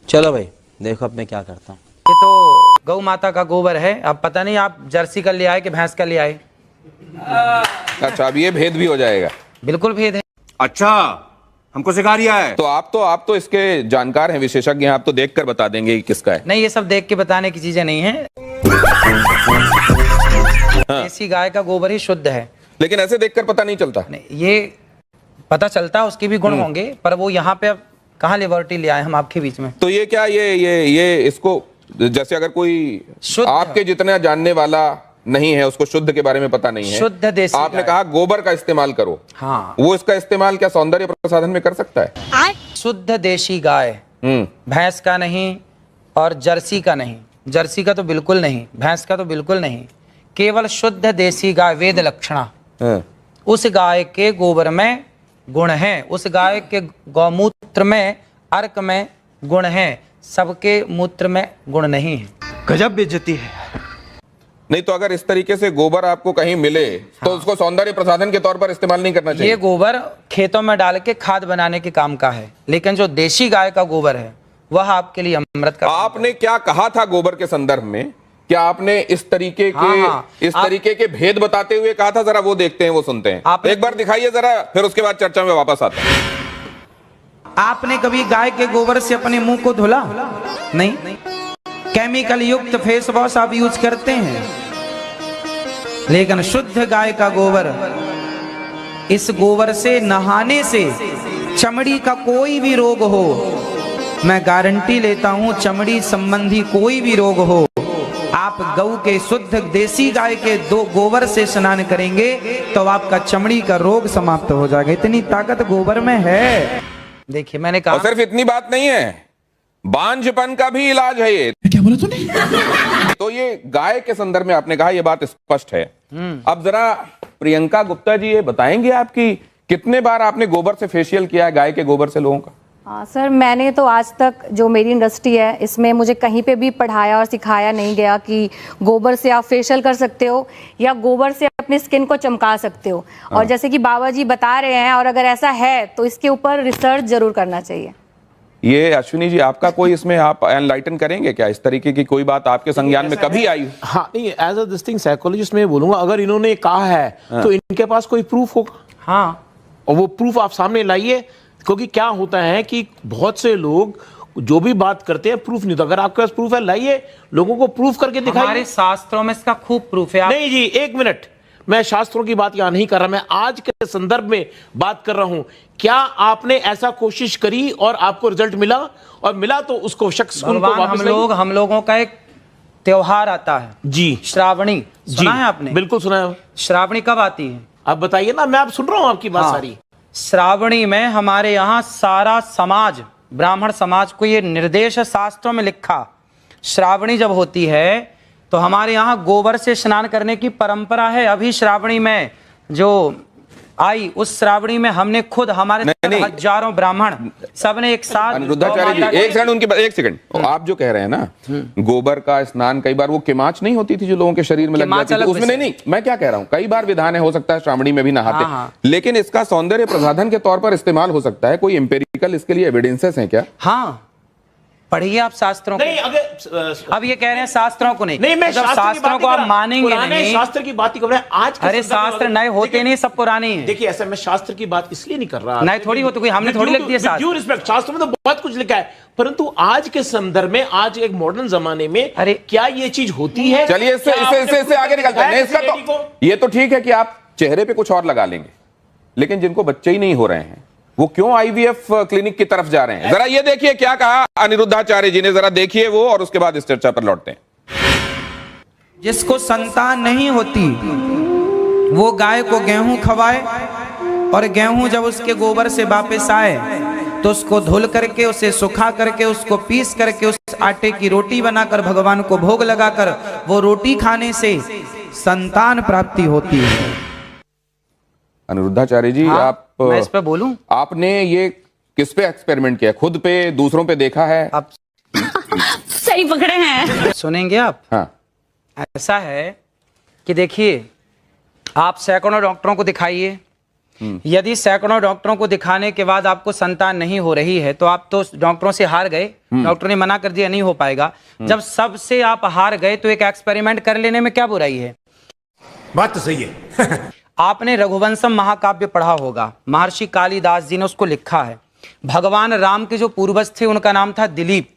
चलो भाई देखो अब मैं क्या करता हूँ। ये तो गौ माता का गोबर है। अब पता नहीं आप जर्सी का ले आए कि भैंस का ले आए। अच्छा, अब ये भेद भी हो जाएगा। बिल्कुल भेद है। अच्छा, हमको सिखा रिया है। तो आप तो इसके जानकार हैं, विशेषज्ञ हैं, आप तो देखकर बता देंगे कि किसका है। नहीं, ये सब देख के बताने की चीजें नहीं है। देसी गाय का गोबर ही शुद्ध है। लेकिन ऐसे देखकर पता नहीं चलता। नहीं, ये पता चलता है, उसके भी गुण होंगे, पर वो यहाँ पे अब कहाँ लिबर्टी ले आए हम आपके बीच में। तो ये क्या ये इसको, जैसे अगर कोई शुद्ध आपके जितना जानने वाला नहीं है, उसको शुद्ध के बारे में पता नहीं है, शुद्ध देसी आपने गाय। कहा गोबर का इस्तेमाल करो। हाँ, वो इसका इस्तेमाल क्या सौंदर्य प्रसाधन में कर सकता है? शुद्ध देसी गाय, भैंस का नहीं और जर्सी का नहीं। जर्सी का तो बिल्कुल नहीं, भैंस का तो बिल्कुल नहीं, केवल शुद्ध देसी गाय वेद लक्षणा। उस गाय के गोबर में गुण हैं, उस गाय के गौमूत्र में, अर्क में गुण हैं, सबके मूत्र में गुण नहीं है। गजब बेइज्जती है। नहीं तो अगर इस तरीके से गोबर आपको कहीं मिले तो उसको सौंदर्य प्रसाधन के तौर पर इस्तेमाल नहीं करना चाहिए। ये गोबर खेतों में डाल के खाद बनाने के काम का है, लेकिन जो देसी गाय का गोबर है वह आपके लिए अमृत का। आपने क्या कहा था गोबर के संदर्भ में? क्या आपने इस तरीके के तरीके के भेद बताते हुए कहा था? जरा वो देखते हैं, वो सुनते हैं। एक बार दिखाइए जरा, फिर उसके बाद चर्चा में वापस आता है। आपने कभी गाय के गोबर से अपने मुंह को धुला? नहीं। केमिकल युक्त फेस वॉश आप यूज करते हैं, लेकिन शुद्ध गाय का गोबर, इस गोबर से नहाने से चमड़ी का कोई भी रोग हो, मैं गारंटी लेता हूं, चमड़ी संबंधी कोई भी रोग हो, आप गऊ के शुद्ध देसी गाय के दो गोबर से स्नान करेंगे तो आपका चमड़ी का रोग समाप्त हो जाएगा। इतनी ताकत गोबर में है। देखिए, मैंने कहा, और सिर्फ इतनी बात नहीं है, बांझपन का भी इलाज है ये। क्या बोला तूने? तो ये गाय के संदर्भ में आपने कहा, ये बात स्पष्ट है। अब जरा प्रियंका गुप्ता जी ये बताएंगे आपकी कितने बार आपने गोबर से फेशियल किया है, गाय के गोबर से लोगों का? हाँ सर, मैंने तो आज तक जो मेरी इंडस्ट्री है इसमें मुझे कहीं पे भी पढ़ाया और सिखाया नहीं गया कि गोबर से आप फेशियल कर सकते हो या गोबर से अपनी स्किन को चमका सकते हो। और जैसे कि बाबा जी बता रहे हैं, और अगर ऐसा है तो इसके ऊपर रिसर्च जरूर करना चाहिए। ये अश्विनी जी, आपका कोई इसमें आप एनलाइटन करेंगे क्या? इस तरीके की कोई बात आपके संज्ञान में कभी आई? हाँ, नहीं, as a this thing psychologist मैं बोलूंगा, अगर इन्होंने कहा है तो इनके पास कोई प्रूफ होगा। हाँ, और वो प्रूफ आप सामने लाइए, क्योंकि क्या होता है कि बहुत से लोग जो भी बात करते हैं प्रूफ नहीं। तो अगर आपके पास प्रूफ है, लाइए, लोगों को प्रूफ करके दिखाइए। हमारे शास्त्रों में इसका खूब प्रूफ है। नहीं जी, एक मिनट, मैं शास्त्रों की बात यहां नहीं कर रहा, मैं आज के संदर्भ में बात कर रहा हूं। क्या आपने ऐसा कोशिश करी और आपको रिजल्ट मिला? और मिला तो उसको शख्स को वापस हम लोगों का एक त्योहार आता है जी, श्रावणी। सुना है आपने? बिल्कुल सुना है। श्रावणी कब आती है? आप बताइए ना, मैं आप सुन रहा हूं आपकी बात सारी। श्रावणी में हमारे यहाँ सारा समाज, ब्राह्मण समाज को ये निर्देश शास्त्रों में लिखा, श्रावणी जब होती है तो हमारे यहाँ गोबर से स्नान करने की परंपरा है। अभी श्रावणी में जो आई, उस श्रावणी में हमने खुद, हमारे हजारों ब्राह्मण सबने एक साथ। अनिरुद्धाचार्य जी, एक सेकंड उनकी, एक सेकंड। आप जो कह रहे हैं ना, गोबर का स्नान, कई बार वो किमाच नहीं होती थी जो लोगों के शरीर में लग जाती थी, उसमें नहीं, मैं क्या कह रहा हूँ, कई बार विधान है, हो सकता है श्रावणी में भी नहाते, लेकिन इसका सौंदर्य प्रसाधन के तौर पर इस्तेमाल हो सकता है। कोई एम्पेरिकल इसके लिए एविडेंसेस हैं क्या? हाँ, पढ़िए आप शास्त्रों नहीं, को। अगर अब ये कह रहे हैं शास्त्रों को नहीं, मैं शास्त्रों को आप मानेंगे नहीं। शास्त्र की बात ही कर रहे हैं आज। अरे शास्त्र नए होते नहीं, सब पुराने हैं। देखिए, ऐसा मैं शास्त्र की बात इसलिए नहीं कर रहा, नए थोड़ी होते, कोई हमने थोड़ी लिख दिया। ड्यू रिस्पेक्ट, शास्त्र में तो बहुत कुछ लिखा है, परंतु आज के संदर्भ में, आज एक मॉडर्न जमाने में, अरे क्या ये चीज होती है? चलिए इससे आगे निकलते हैं। इसका तो ये तो ठीक है कि आप चेहरे पे कुछ और लगा लेंगे, लेकिन जिनको बच्चे ही नहीं हो रहे हैं वो क्यों आईवीएफ क्लिनिक की तरफ जा रहे हैं? जरा ये देखिए क्या कहा अनिरुद्धाचार्य जी ने, जरा देखिए वो, और उसके बाद इस चर्चा पर लौटते हैं। जिसको संतान नहीं होती वो गाय को गेहूं खवाए, और गेहूं जब उसके गोबर से वापस आए तो उसको धुल करके, उसे सुखा करके, उसको पीस करके, उस आटे की रोटी बनाकर भगवान को भोग लगाकर, वो रोटी खाने से संतान प्राप्ति होती है। अनिरुद्धाचार्य जी, हाँ, आप, मैं इस पे बोलूं? आपने ये किस पे एक्सपेरिमेंट किया? खुद पे, दूसरों पे देखा है? आप सही पकड़े हैं। सुनेंगे आप? हाँ। ऐसा है कि देखिए, आप सैकड़ों डॉक्टरों को दिखाइए, यदि सैकड़ों डॉक्टरों को दिखाने के बाद आपको संतान नहीं हो रही है तो आप तो डॉक्टरों से हार गए, डॉक्टर ने मना कर दिया नहीं हो पाएगा। जब सबसे आप हार गए तो एक एक्सपेरिमेंट कर लेने में क्या बुराई है? बात तो सही है। आपने रघुवंशम महाकाव्य पढ़ा होगा, महर्षि कालिदास जी ने उसको लिखा है। भगवान राम के जो पूर्वज थे उनका नाम था दिलीप,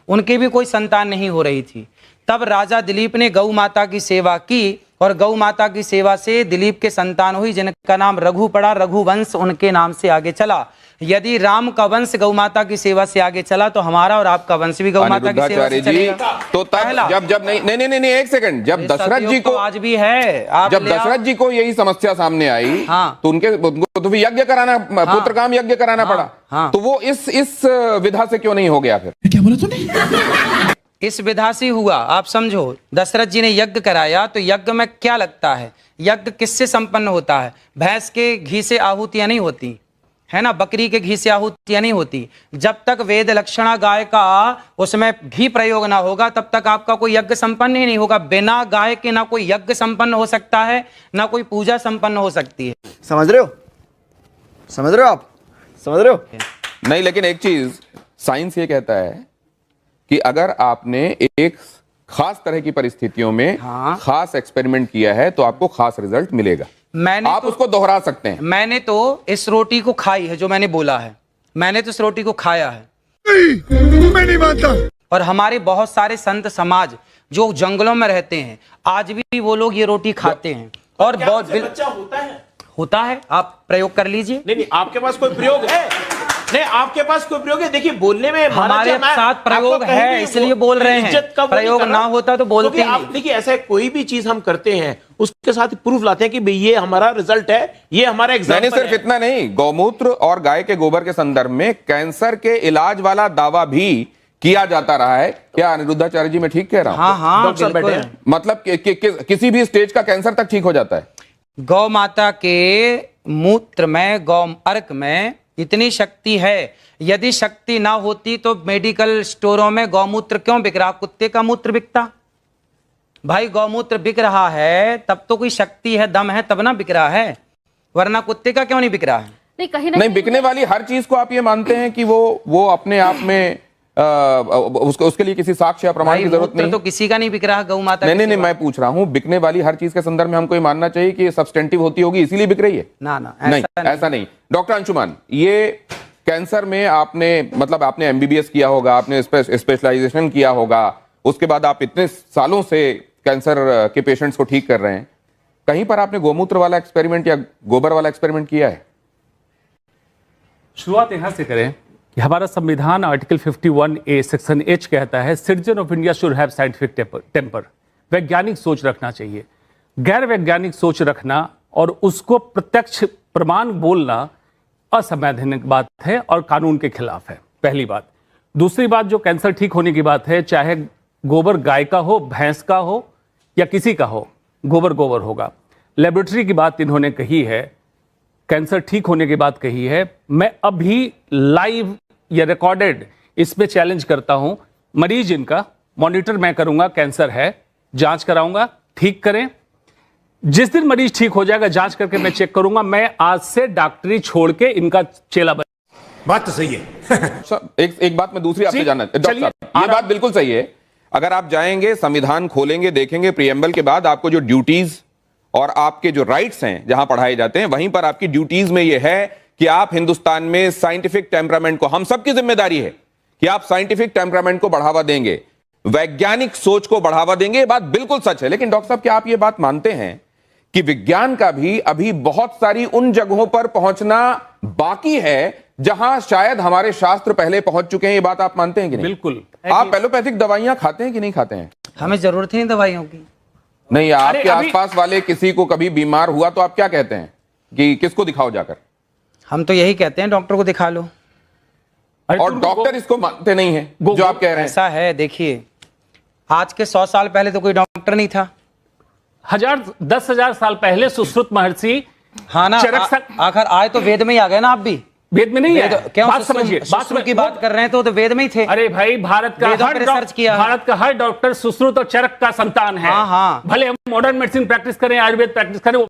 उनके भी कोई संतान नहीं हो रही थी। तब राजा दिलीप ने गौ माता की सेवा की और गौ माता की सेवा से दिलीप के संतान हुई जिनका नाम रघु पड़ा, रघुवंश उनके नाम से आगे चला। यदि राम का वंश गौ माता की सेवा से आगे चला तो हमारा और आपका वंश भी गौ माता की सेवा से चलेगा। तो तब जब नहीं एक सेकंड, जब दशरथ जी को आज भी है, जब दशरथ जी को यही समस्या सामने आई तो उनको तो यज्ञ कराना, पुत्र काम यज्ञ कराना पड़ा। तो वो इस विधा से क्यों नहीं हो गया? फिर क्या बोला तूने? इस विधा से हुआ। आप समझो, दशरथ जी ने यज्ञ कराया तो यज्ञ में क्या लगता है? यज्ञ किससे संपन्न होता है? भैंस के घी से आहुतियां नहीं होती है ना, बकरी के घी से आहुतियां नहीं होती। जब तक वेद लक्षणा गाय का उसमें घी प्रयोग ना होगा तब तक आपका कोई यज्ञ संपन्न ही नहीं होगा। बिना गाय के ना कोई यज्ञ संपन्न हो सकता है, ना कोई पूजा संपन्न हो सकती है। समझ रहे हो? समझ रहे हो आप? समझ रहे हो? नहीं, लेकिन एक चीज साइंस ये कहता है कि अगर आपने एक खास तरह की परिस्थितियों में खास एक्सपेरिमेंट किया है तो आपको खास रिजल्ट मिलेगा। आप उसको दोहरा सकते हैं। मैंने तो इस रोटी को खाई है, जो मैंने बोला है, मैंने तो इस रोटी को खाया है। मैं नहीं मानता। और हमारे बहुत सारे संत समाज जो जंगलों में रहते हैं आज भी वो लोग ये रोटी खाते हैं। और बहुत बच्चा होता है, आप प्रयोग कर लीजिए। नहीं, आपके पास कोई प्रयोग है? नहीं, आपके पास कोई प्रयोग है? देखिए, बोलने में हमारे साथ प्रयोग है इसलिए बोल रहे हैं, प्रयोग ना होता तो बोलते नहीं। देखिए, ऐसा कोई भी चीज हम करते हैं उसके साथ प्रूफ लाते हैं कि भाई ये हमारा रिजल्ट है, ये हमारा एग्जाम्पल है। सिर्फ इतना नहीं, गौमूत्र और गाय के गोबर के संदर्भ में कैंसर के इलाज वाला दावा भी किया जाता रहा है। क्या अनिरुद्धाचार्य जी मैं ठीक कह रहा हूं? हाँ, डॉक्टर साहब बैठे हैं। मतलब किसी भी स्टेज का कैंसर तक ठीक हो जाता है। गौ माता के मूत्र में, गौ अर्क में इतनी शक्ति है। यदि शक्ति ना होती तो मेडिकल स्टोरों में गौमूत्र क्यों बिक रहा? कुत्ते का मूत्र बिकता भाई। गौमूत्र बिक रहा है तब तो कोई शक्ति है, दम है, तब ना बिक रहा है, वरना कुत्ते का क्यों नहीं बिक रहा है? नहीं, कहीं नहीं, बिकने वाली हर चीज को आप ये मानते हैं कि वो अपने आप में उसके लिए किसी साक्ष्य या प्रमाण की जरूरत नहीं? तो किसी का नहीं बिक रहा गौ माता। नहीं, मैं पूछ रहा हूं, बिकने वाली हर चीज के संदर्भ में हमको ये मानना चाहिए कि सब्सटेंटिव होती होगी इसीलिए बिक रही है? ना, ऐसा नहीं। डॉक्टर अंशुमान, ये कैंसर में आपने एमबीबीएस किया होगा, आपने स्पेशलाइजेशन किया होगा, उसके बाद आप इतने सालों से कैंसर के पेशेंट्स को ठीक कर रहे हैं। कहीं पर आपने गोमूत्र वाला एक्सपेरिमेंट या गोबर वाला एक्सपेरिमेंट किया है? शुरुआत यहां से करें कि हमारा संविधान आर्टिकल 51A सेक्शन H कहता है citizen of India should have scientific temper. वैज्ञानिक सोच रखना चाहिए। गैर वैज्ञानिक सोच रखना और उसको प्रत्यक्ष प्रमाण बोलना असंवैधानिक बात है और कानून के खिलाफ है, पहली बात। दूसरी बात, जो कैंसर ठीक होने की बात है, चाहे गोबर गाय का हो, भैंस का हो या किसी का हो, गोबर होगा। लेबोरेटरी की बात इन्होंने कही है, कैंसर ठीक होने की बात कही है। मैं अभी लाइव या रिकॉर्डेड इस पे चैलेंज करता हूं, मरीज इनका मॉनिटर मैं करूंगा, कैंसर है, जांच कराऊंगा, ठीक करें। जिस दिन मरीज ठीक हो जाएगा जांच करके मैं चेक करूंगा, मैं आज से डॉक्टरी छोड़ के इनका चेला बन। बात तो सही है। एक बात मैं दूसरी आपसे जानना, डॉक्टर साहब ये बात बिल्कुल सही है। अगर आप जाएंगे, संविधान खोलेंगे, देखेंगे प्रीएम्बल के बाद आपको जो ड्यूटीज और आपके जो राइट्स हैं जहां पढ़ाए जाते हैं, वहीं पर आपकी ड्यूटीज में यह है कि आप हिंदुस्तान में साइंटिफिक टेम्परामेंट को, हम सबकी जिम्मेदारी है कि आप साइंटिफिक टेम्परामेंट को बढ़ावा देंगे, वैज्ञानिक सोच को बढ़ावा देंगे। ये बात बिल्कुल सच है। लेकिन डॉक्टर साहब, क्या आप ये बात मानते हैं कि विज्ञान का भी अभी बहुत सारी उन जगहों पर पहुंचना बाकी है जहां शायद हमारे शास्त्र पहले पहुंच चुके हैं? ये बात आप मानते हैं कि नहीं? बिल्कुल। आप एलोपैथिक दवाइयां खाते हैं कि नहीं खाते हैं? हमें जरूरत है दवाइयों की। नहीं, आपके आसपास वाले किसी को कभी बीमार हुआ तो आप क्या कहते हैं कि किसको दिखाओ जाकर? हम तो यही कहते हैं, डॉक्टर को दिखा लो। और डॉक्टर इसको मानते नहीं है जो आप कह रहे हैं। ऐसा है, देखिए, आज के 100 साल पहले तो कोई डॉक्टर नहीं था। 10,000 साल पहले सुश्रुत महर्षि, हाँ ना, आखिर आए तो वेद में ही आ गए ना। आप भी वेद में नहीं है, क्यों बात समझिए, बात की बात कर रहे हैं तो वेद में ही थे। अरे भाई, भारत का हर डॉक्टर सुश्रुत और चरक का संतान है। हाँ। भले हम मॉडर्न मेडिसिन प्रैक्टिस करें, आयुर्वेद प्रैक्टिस करें,